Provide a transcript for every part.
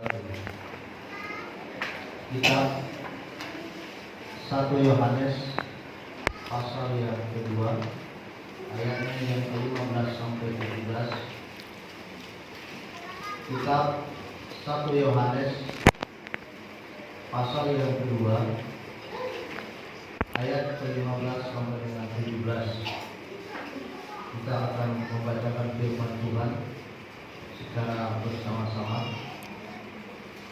Kitab 1 Yohanes pasal yang kedua, ayatnya yang ke-15 sampai 17. Kitab 1 Yohanes pasal yang kedua, ayat ke-15 sampai dengan 17. Kita akan membacakan firman Tuhan secara bersama-sama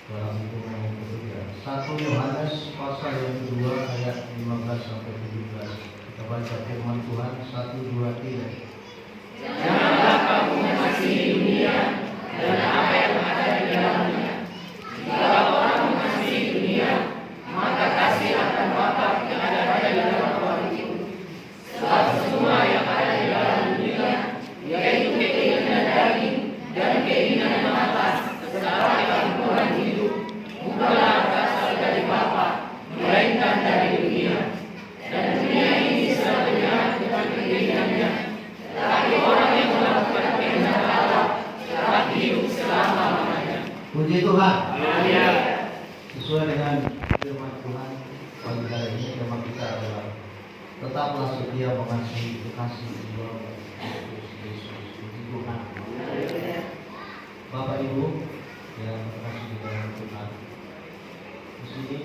dalam buku yang kedua. 1 Yohanes pasal yang kedua, ayat 15 sampai 17. Kita baca firman Tuhan. 1, 2, 3. Janganlah kamu mengasihi dunia dan apa yang ada di dalamnya. Jika orang mengasihi dunia, maka kasih akan Bapa yang ada pada dalam orang itu. Sebab semua yang ada di dalam dunia, yaitu keinginan daging dan keinginan mata, serta kecemburuan hidup, bukanlah berasal dari Bapa, melainkan dari dunia. Dan dunia ini sedang jahat dengan keinginannya. Tetapi orang yang melakukan kehendak Allah dapat hidup selama-lamanya. Puji Tuhan. Haleluya. Sesuai dengan firman Tuhan pagi hari ini, tema kita adalah tetaplah setia mengasihi kekasih jiwa Kristus Yesus. Puji Tuhan. Bapak Ibu yang terkasih di dalam Tuhan, di sini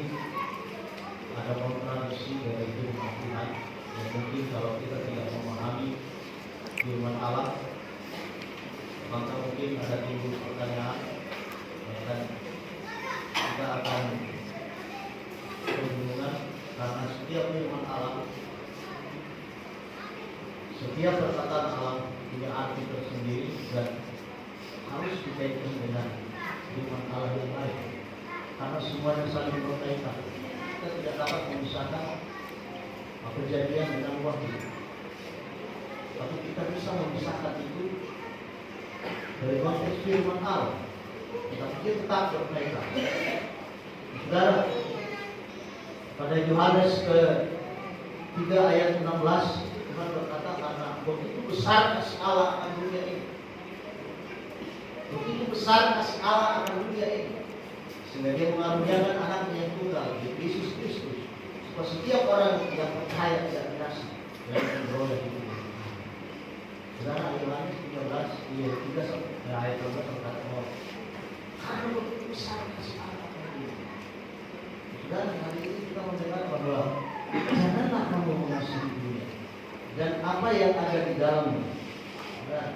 ada kontradiksi dari firman Tuhan yang mungkin kalau kita tidak memahami firman Allah, maka mungkin ada timbul pertanyaan dan kita akan kebingungan karena setiap firman Allah, setiap perkataan Allah punya arti tersendiri dan harus dikaitkan dengan firman Allah yang lain, karena semuanya saling berkaitan. Kita tidak dapat memisahkan Perjanjian dengan Wahyu, tapi kita bisa memisahkan itu dari konteks firman Allah, tapi dia tetap berkaitan. Saudara, pada Yohanes ke-3 ayat 16, Tuhan berkata, karena begitu besar kasih Allah akan dunia ini, begitu besar kasih Allah akan dunia ini, sehingga dia mengaruniakan anaknya yang tunggal, Yesus Kristus, supaya setiap orang yang percaya tidak binasa dan beroleh hidup. Saudara, Yohanes 3 ayat 12 berkata, karena begitu besar kasih Allah akan dunia. Dan hari ini kita mendengar bahwa janganlah kamu mengasihi dunia dan apa yang ada di dalamnya. Dan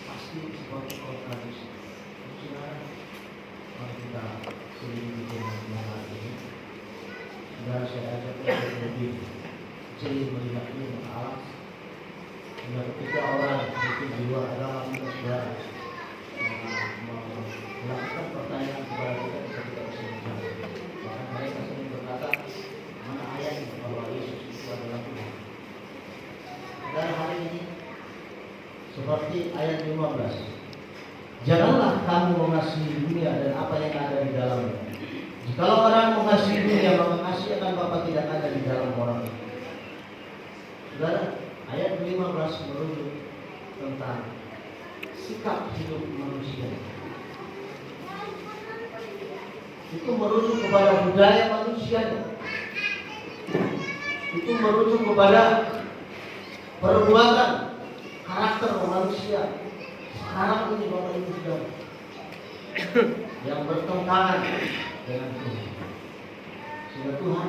pasti seperti kontradiksi. Saudara, mari kita selidiki firman Tuhan hari ini. Saudara, saya ajak kita lebih jeli melihat firman Allah. Sehingga ketika orang itu di luar agama kita, saudara, melakukan pertanyaan kepada kita bisa menjawab. Bahkan mereka sering berkata, mana ayatnya bahwa Yesus itu adalah Tuhan. Dan hari ini seperti ayat 15, janganlah kamu mengasihi dunia dan apa yang ada di dalamnya. Jikalau orang mengasihi dunia, maka kasih akan Bapa tidak ada di dalam orang itu. Saudara, ayat 15 merujuk tentang sikap hidup manusia. Itu merujuk kepada budaya manusianya. Itu merujuk kepada perbuatan karakter manusia. Sekarang ini Bapak Ibu sudah yang bertentangan dengan Tuhan. Sehingga Tuhan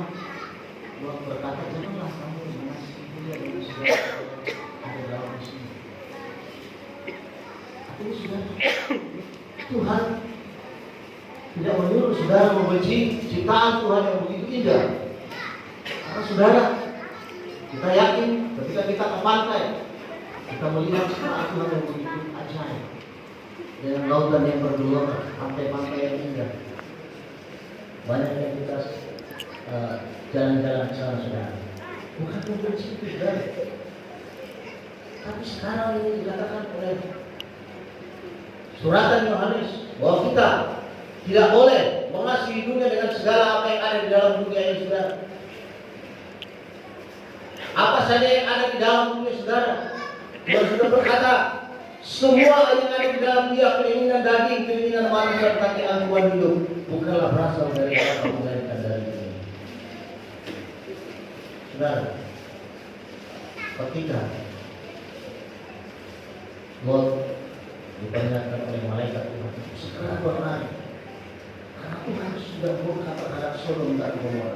berkata, janganlah kamu mengasihi dunia dengan segala ada dalam sini. Artinya sudah Tuhan tidak menyuruh saudara membenci ciptaan Tuhan yang begitu indah. Karena saudara, kita yakin ketika kita ke pantai, kita melihat ciptaan Tuhan yang begitu ajaib, dengan lautan yang bergelora, pantai-pantai yang indah. Banyak yang kita jalan-jalan sana, saudara. Bukan membenci itu, saudara. Tapi sekarang ini dikatakan oleh suratan Yohanes bahwa kita tidak boleh mengasihi dunia dengan segala apa yang ada di dalam dunia ini, saudara. Apa saja yang ada di dalam dunia, saudara. Tuhan sudah berkata, Semua yang ada di dalam dia, keinginan daging, keinginan manusia, dan keangkuhan hidup, bukanlah berasal dari Allah, melainkan dari dunia. Saudara, ketika Lot diperingatkan oleh malaikat Tuhan, sekarang berlari, karena Tuhan sudah murka terhadap Sodom dan Gomora.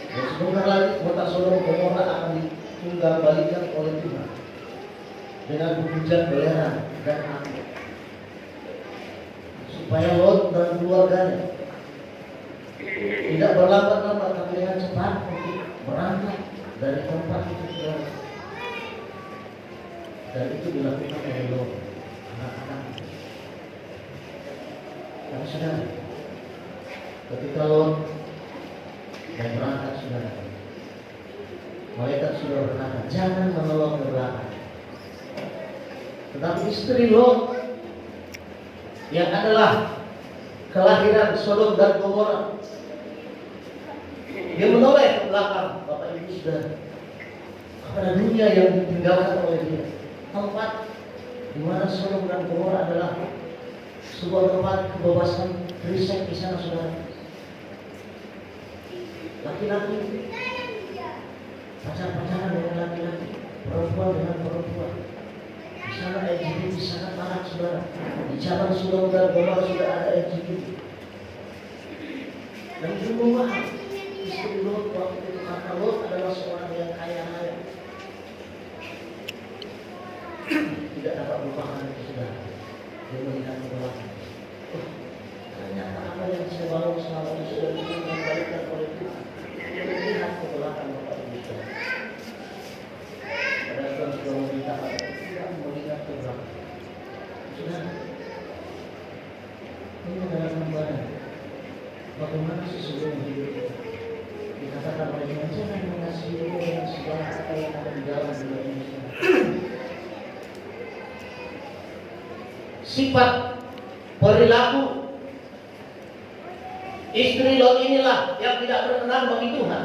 Dan sebentar lagi kota Sodom dan Gomora akan ditunggang balikan oleh Tuhan dengan hujan belerang dan api, supaya Lot dan keluarganya tidak berlambat-lambat tapi dengan cepat untuk berangkat dari tempat itu. Dan itu dilakukan oleh Lot, anak-anak. Tapi saudara, ketika Lot dan berangkat, saudara, malaikat sudah berkata, jangan menolak ke belakang. Tetapi istri Lot yang adalah kelahiran Sodom dan Gomora, dia menoleh ke belakang. Bapak Ibu saudara, kepada dunia yang ditinggalkan oleh dia, tempat di mana Sodom dan Gomora adalah sebuah tempat kebebasan berisek di sana, saudara. Laki-laki pacar-pacaran dengan laki-laki, perempuan dengan perempuan. Di sana LGBT sangat marak, saudara. Di zaman Sodom dan Gomora sudah ada LGBT. Dan itu mahal. Istri Lot waktu itu, karena Lot adalah seorang yang kaya raya, tidak dapat melupakan itu, saudara. Dia melihat ke belakang. Ternyata apa yang saya bangun selama ini sudah dikembalikan oleh Tuhan. Dia melihat ke belakang, Bapak Ibu saudara. Pada Tuhan sudah memberitakan tidak melihat ke belakang. Saudara, ini adalah gambaran bagaimana sesungguhnya hidup kita. Dikatakan oleh Tuhan, jangan mengasihi dunia dengan segala apa yang ada di dalam dunia ini. Sifat perilaku istri Lot inilah yang tidak berkenan bagi Tuhan.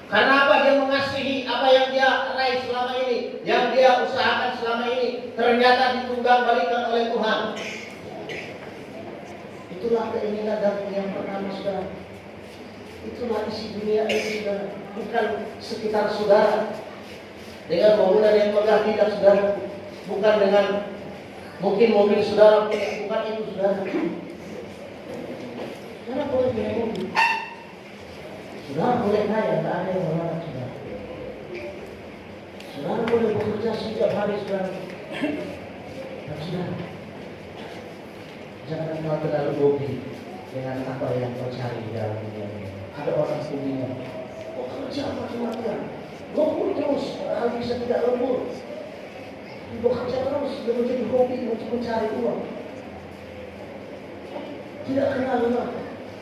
Karena apa? Dia mengasihi apa yang dia raih selama ini, yang dia usahakan selama ini, ternyata ditunggang balikan oleh Tuhan. Itulah keinginan daging yang pertama, saudara. Itulah isi dunia ini, saudara. Bukan sekitar saudara dengan bangunan yang megah, tidak, saudara. Bukan dengan mungkin mobil saudara, bukan itu, saudara. Saudara boleh punya mobil, saudara boleh kaya, tidak ada yang melarang, saudara. Saudara boleh bekerja setiap hari, saudara. Dan saudara, jangan kau terlalu hobi dengan apa yang kau cari di dalam dunia ini. Ada orang punya, kau kerja mati-matian, lembur terus, padahal bisa tidak lembur. Bekerja terus, sudah menjadi hobi untuk mencari uang. Tidak kenal lelah.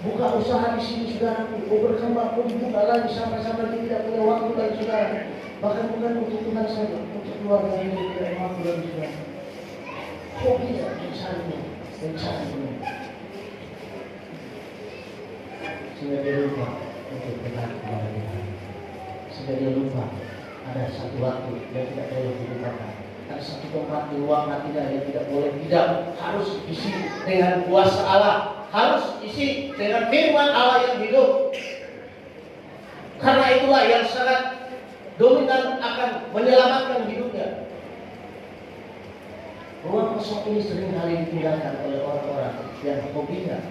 Buka usaha di sini, saudara. Berkembang pun buka lagi sampai-sampai dia tidak punya waktu lagi, saudara. Bahkan bukan untuk Tuhan saja, untuk keluarga ini tidak mampu lagi, saudara. Hobinya mencarinya. Sehingga dia lupa untuk dekat kepada Tuhan. Sehingga dia lupa ada satu waktu yang tidak boleh dilupakan. Ada satu tempat di ruang hatinya yang tidak boleh tidak, harus isi dengan kuasa Allah, harus isi dengan firman Allah yang hidup. Karena itulah yang sangat dominan akan menyelamatkan hidupnya. Ruang kosong ini sering kali ditinggalkan oleh orang-orang yang hobinya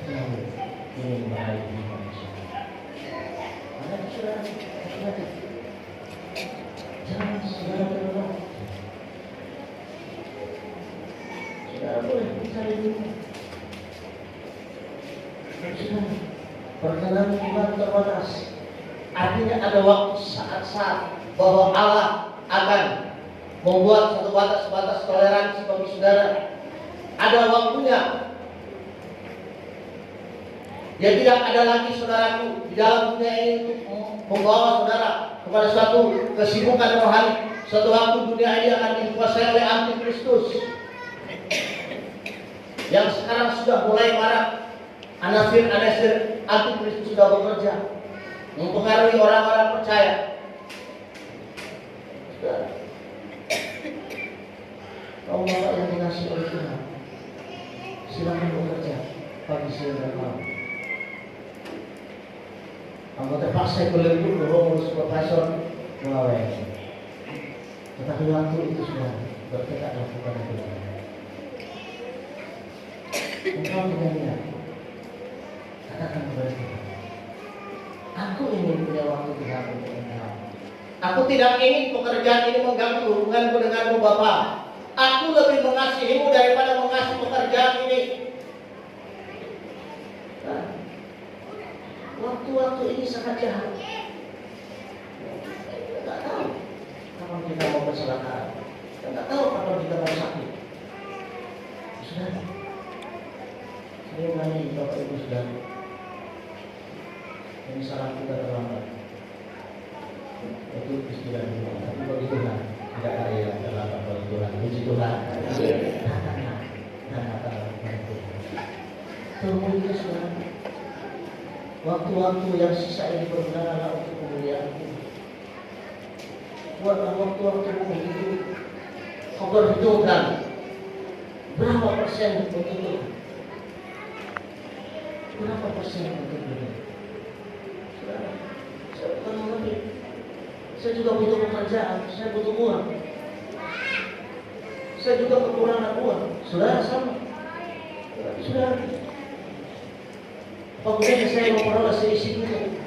selalu ingin bahagia manusia. Karena itu, saudara, hati-hati. Jangan saudara terlalu. Saudara boleh mencari dunia. Saudara, perjalanan Tuhan terbatas. Artinya ada waktu saat-saat bahwa Allah akan membuat satu batas-batas toleransi bagi saudara. Ada waktunya. Ya, tidak ada lagi, saudaraku, di dalam dunia ini untuk membawa saudara kepada suatu kesibukan rohani. Suatu waktu dunia ini akan dikuasai oleh antikristus yang sekarang sudah mulai marak. Anasir antikristus sudah bekerja mempengaruhi orang-orang percaya. Sudah. Kaum bapak yang dikasih oleh Tuhan, silakan bekerja pagi, siang, dan malam. Anggota terpaksa kuliah dulu, ngurus profesor, mulai. Tetapi waktu itu sudah bertekad lakukan itu. Engkau tidak lihat, katakan kepada Tuhan, aku ingin punya waktu Tuhan untuk engkau. Aku tidak ingin pekerjaan ini mengganggu hubunganku denganmu Bapa. Aku lebih mengasihimu daripada mengasihi pekerjaan ini. Nah, waktu-waktu ini sangat jahat. Kita tidak tahu kapan kita mau kecelakaan. Kita tidak tahu kapan kita mau sakit. Sudah. Saya ulangi Bapak Ibu Saudara. Ini salah kita terlambat. Itu istilah dulu. Tapi bagi Tuhan tidak ada yang terlambat bagi Tuhan. Puji Tuhan. Datanglah dan datanglah kepada Tuhan. Tunggu itu sekarang. Waktu-waktu yang sisa ini bergunalah untuk kemuliaan Tuhan. Buatlah waktu-waktu itu. Kau berhitungkan berapa persen untuk Tuhan. Berapa persen untuk Tuhan. Saya bukan mengerti. Saya juga butuh pekerjaan, saya butuh uang. Saya juga kekurangan uang. Saudara sama. Saudara. Apabila saya memperoleh seisi dunia.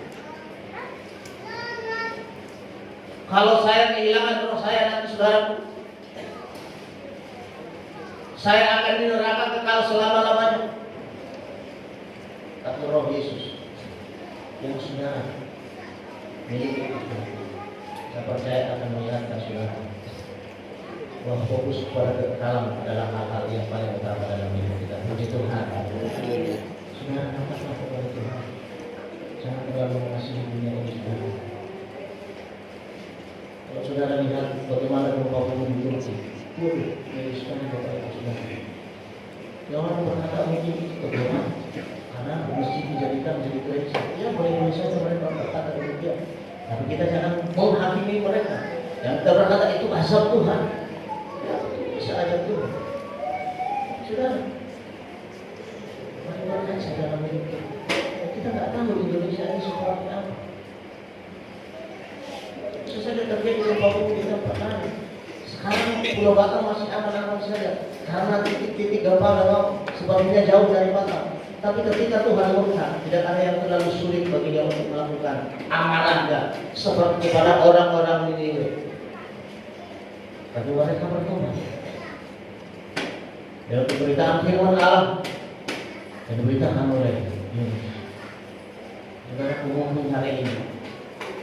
Kalau saya kehilangan roh saya nanti saudaraku, saya akan di neraka kekal selama-lamanya. Tapi roh Yesus yang saudara miliki itu, saya percaya akan mengingatkan saudara bahwa fokus kepada kekekalan adalah hal-hal yang paling utama dalam hidup kita. Puji Tuhan. Saudara, angkatlah kepada Tuhan. Jangan terlalu mengasihi dunia ini saudara. Kalau saudara lihat bagaimana rupa bumi di Turki, dari sekali Bapak Ibu saudara. Yang orang berkata mungkin itu kebohongan. Karena masjid dijadikan menjadi gereja. Ya boleh saja mereka berkata demikian. Tapi kita jangan menghakimi mereka. Yang kita berkata itu azab Tuhan. Ya bisa aja Tuhan. Saudara, mari saja dalam hidup kita. Kita nggak tahu Indonesia ini seperti apa. Bisa saja terjadi gempa bumi di tempat lain. Sekarang Pulau Batam masih aman-aman saja. Karena titik-titik gempa memang sepertinya jauh dari Batam. Tapi ketika Tuhan murka, tidak ada yang terlalu sulit bagi dia untuk melakukan amalannya seperti kepada orang-orang Niniwe. Tapi mereka bertobat. Dalam pemberitaan firman Allah yang diberitakan oleh Yunus. Saudara umumnya hari ini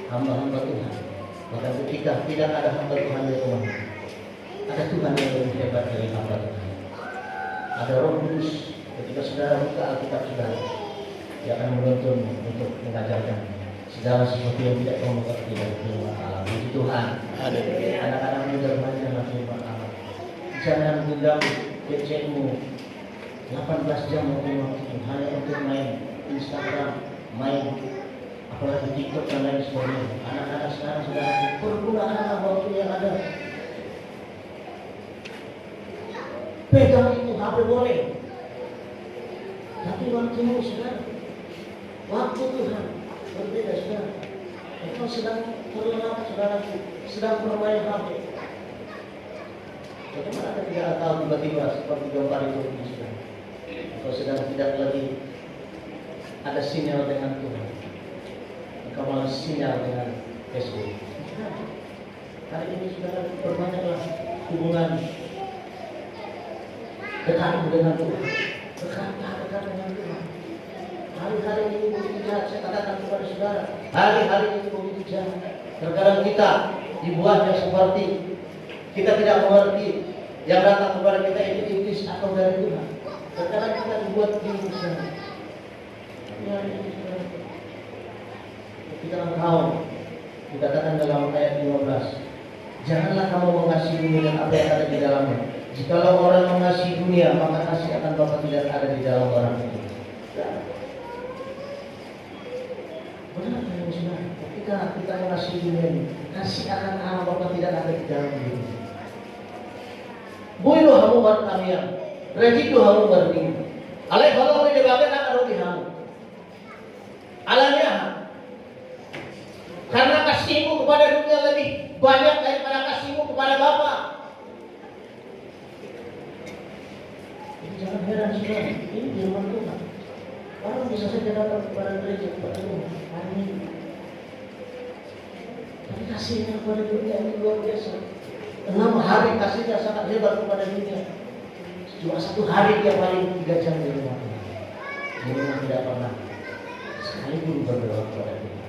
hamba-hamba Tuhan. Bahkan ketika tidak ada hamba Tuhan di rumah, ada Tuhan yang lebih hebat dari hamba Tuhan. Ada Roh Kudus. Ketika saudara buka Alkitab saudara, dia akan menuntun untuk mengajarkan segala sesuatu yang tidak kamu mengerti dari firman Allah. Puji Tuhan. Anak-anak muda belajarlah firman Allah. Jangan gundam PC-mu 18 jam mungkin waktu hanya untuk main Instagram, main apalagi TikTok dan lain sebagainya. Anak-anak sekarang saudara pergunakanlah waktu yang ada. Pegang itu HP boleh. Tapi waktumu saudara, waktu Tuhan berbeda saudara. Engkau sedang terlelap saudara, sedang bermain HP. Bagaimana Anda tidak tahu tiba-tiba seperti gempa itu saudara? Engkau sedang tidak lagi ada sinyal dengan Tuhan. Engkau malah sinyal dengan Facebook. Hari ini saudara berbanyaklah hubungan dekatmu dengan Tuhan. Dekat dengan Tuhan. Hari-hari ini begitu jahat. Saya katakan kepada saudara, hari-hari ini begitu jahat. Terkadang kita dibuatnya seperti kita tidak mengerti yang datang kepada kita itu iblis atau dari Tuhan. Terkadang kita dibuat bingung saudara. Hari ini saudara, ketika engkau dikatakan dalam ayat 15, janganlah kamu mengasihi dunia dan apa yang ada di dalamnya. Jikalau orang mengasihi dunia, maka kasih akan Bapa tidak ada di dalam orang itu. Benar kan saudara? ketika kita mengasihi dunia ini, kasih akan anak Bapa tidak ada di dalam diri. Builu hamu berkamian, rejiku hamu berdiri. Alai kalau boleh dibagikan akan lebih hamu. Alanya, karena kasihmu kepada dunia lebih banyak daripada kasihmu kepada Bapa. Jangan heran saudara, ini firman Tuhan. Orang bisa saja datang kepada gereja kepada Tuhan. Amin. Tapi kasihnya kepada dunia ini luar biasa. 6 hari kasihnya sangat hebat kepada dunia. Cuma 1 hari dia paling 3 jam di rumah Tuhan. Di rumah tidak pernah sekalipun berdoa kepada Tuhan.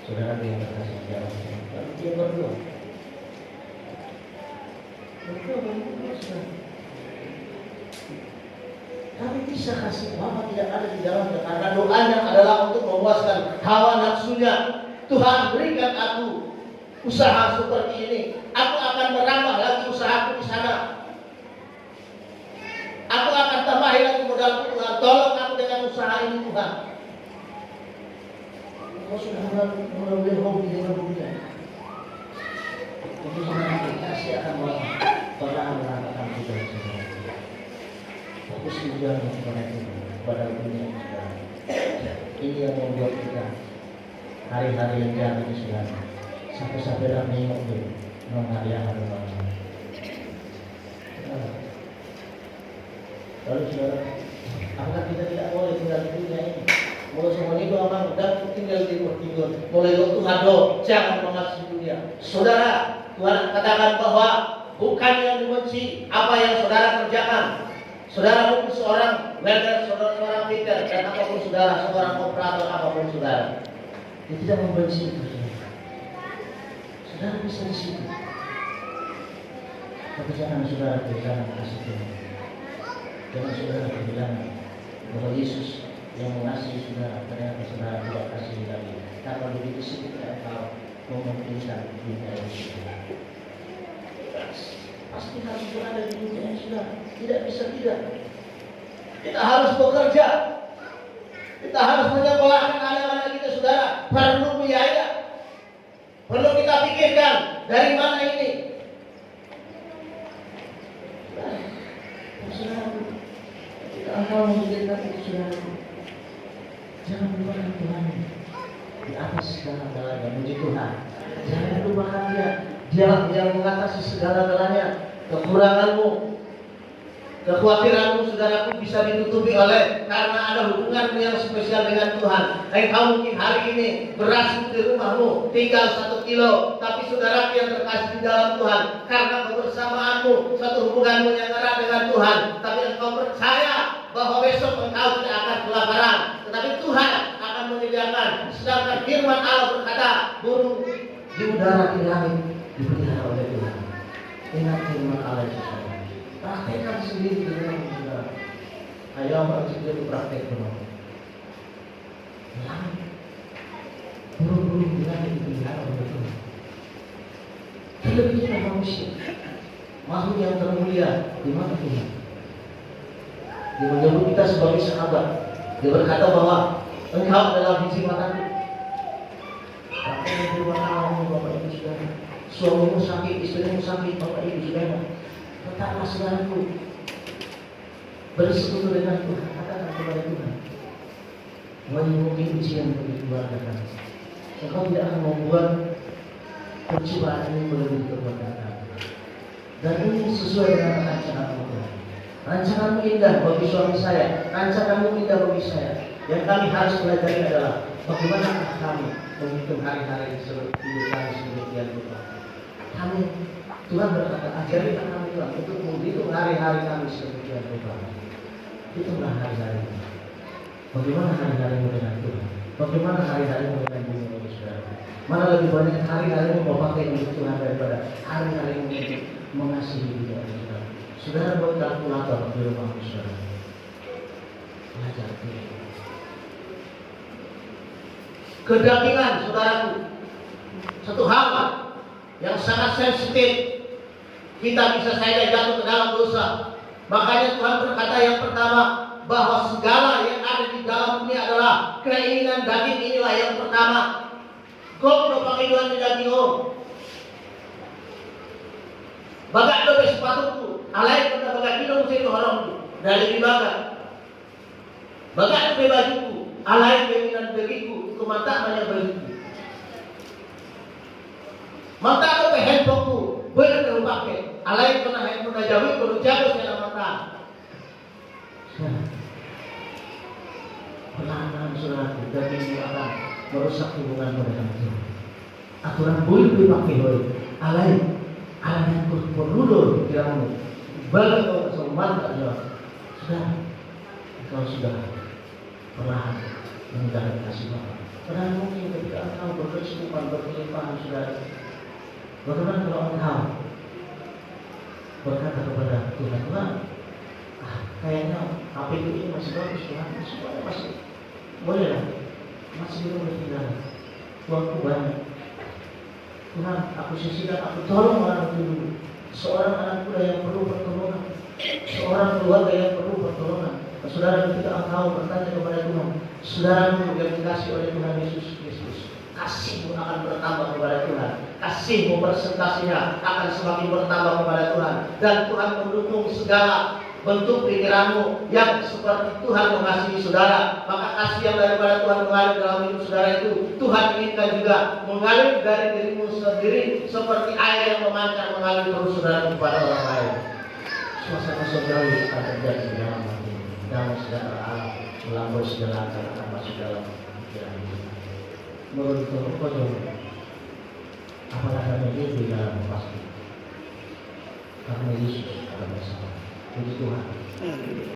Saudara dia berkasih di dalam Tuhan. Lalu dia berdoa. Berdoa bagaimana saudara? Tapi bisa kasih Bapa tidak ada di dalamnya karena doanya adalah untuk memuaskan hawa nafsunya. Tuhan berikan aku usaha seperti ini. Aku akan merambah lagi usahaku di sana. Aku akan tambahin lagi modalku Tuhan. Tolong aku dengan usaha ini Tuhan. Kau sudah melalui hobi dengan dunia. Itu sebenarnya kasih akan mengatakan kita saudara. Fokus tujuan kepada itu, kepada dunia saudara. Ini yang membuat kita hari-hari yang jalan ini saudara. Sampai-sampai dah nengok tu, menghadiah hari malam. Lalu saudara, apakah kita tidak boleh tinggal di dunia ini? Mulai semuanya itu orang dan tinggal di timur. Mulai waktu hado, jangan mengasihi dunia. Saudara, Tuhan katakan bahwa bukan yang dibenci apa yang saudara kerjakan. Saudara mungkin seorang welder, seorang fitter, dan apapun saudara, seorang operator apapun saudara. Dia tidak membenci itu. Saudara bisa di situ. Tapi jangan saudara kehilangan kasih Tuhan. Jangan saudara kehilangan bahwa Yesus yang mengasihi saudara, ternyata saudara tidak kasih lagi. Karena begitu sedikit kalau memungkinkan dunia ini. Pasti harus berada di dunia ini saudara. Tidak bisa tidak. Kita harus bekerja. Kita harus menyekolahkan anak-anak kita saudara. Perlu biaya. Perlu kita pikirkan dari mana ini. Saudara, kita akan memikirkan itu saudara. Jangan lupakan Tuhan di atas segala-galanya. Puji Tuhan. Jangan lupakan Dia yang mengatasi segala-galanya. Kekuranganmu, kekhawatiranmu saudaraku bisa ditutupi oleh karena ada hubunganmu yang spesial dengan Tuhan. Engkau mungkin hari ini beras di rumahmu tinggal 1 kilo, tapi saudara yang terkasih di dalam Tuhan, karena kebersamaanmu, satu hubunganmu yang erat dengan Tuhan, tapi engkau percaya bahwa besok engkau tidak akan kelaparan, tetapi Tuhan akan menyediakan. Sedangkan firman Allah berkata, burung di udara di langit dipelihara oleh Tuhan. Ingat firman Allah itu saudara. Praktekkan sendiri di rumah saudara. Ayo harus itu praktek rumah. Langit, burung-burung di langit dipelihara oleh Tuhan. Terlebihnya manusia, makhluk yang termulia di mata Tuhan. Dia menyebut kita sebagai sahabat. Dia berkata bahwa engkau adalah biji mataku. Praktekkan firman Allah Bapak Ibu saudara. Suamimu sakit, istrimu sakit, Bapak Ibu saudara. Tetaplah saudaraku bersekutu dengan Tuhan. Katakan kepada Tuhan, mungkin ujian bagi keluarga kami. Engkau tidak akan membuat percobaan ini melebihi kekuatan kami. Dan ini sesuai dengan rancangan Tuhan. Rancanganmu indah bagi suami saya, rancanganmu indah bagi saya. Yang kami harus pelajari adalah bagaimana kami menghitung hari-hari hidup kami sedemikian rupa. Kami, Tuhan berkata, ajarilah kami Tuhan untuk menghitung hari-hari kami sedemikian rupa. Hitunglah hari-hari. Bagaimana hari-harimu dengan Tuhan? Bagaimana hari-harimu dengan bumi saudara? Mana lebih banyak hari-harimu mau pakai untuk Tuhan daripada hari-harimu untuk mengasihi dia saudara? Saudara buat kalkulator di rumah saudara. Belajar Tuhan. Kedagingan saudaraku, satu hal yang sangat sensitif. Kita bisa saja jatuh ke dalam dosa. Makanya Tuhan berkata yang pertama, bahwa segala yang ada di dalam dunia adalah keinginan daging. Inilah yang pertama. Kok do pangiluan ni daging om. Baga do sepatuku, alai kena baga kilo saya itu haram tu. Dari baga. Baga do bajuku, alai keinginan bagiku, itu mata banyak bagiku. Mata do handphoneku, boleh kau pakai. Alai kena handphone jauh, kau jago saya mata. Perlahan-lahan saudaraku, daging itu akan merusak hubungan mereka. Aturan boleh dipakai oleh alai yang berlulur kiramu bagi kau kesombongan tak jawab. Sudah perlahan meninggalkan kasih Bapa. Padahal mungkin ketika engkau berkecukupan berkelimpahan saudara, bagaimana kalau engkau berkata kepada Tuhan, kayaknya APD ini masih bagus Tuhan, semuanya masih boleh lah, masih belum bertinggal, uangku banyak. Tuhan, aku sisihkan, aku tolong orang itu dulu. Seorang anak muda yang perlu pertolongan, seorang keluarga yang perlu pertolongan. Saudara, ketika engkau bertanya kepada Tuhan, saudaramu yang dikasih oleh Tuhan Yesus Kristus, kasihmu akan bertambah kepada Tuhan, kasihmu persentasinya akan semakin bertambah kepada Tuhan, dan Tuhan mendukung segala bentuk pikiranmu yang seperti Tuhan mengasihi saudara. Maka kasih yang daripada Tuhan mengalir dalam hidup saudara itu Tuhan inginkan juga mengalir dari dirimu sendiri seperti air yang memancar mengalir terus saudara kepada orang lain. Suasana saudara akan terjadi di dalam hati, damai sejahtera Allah melampaui segala akal akan masuk dalam pikiran kita. Menurut Tuhan, apakah kami di dalam pasti? Karena Yesus akan bersama. Puji Tuhan.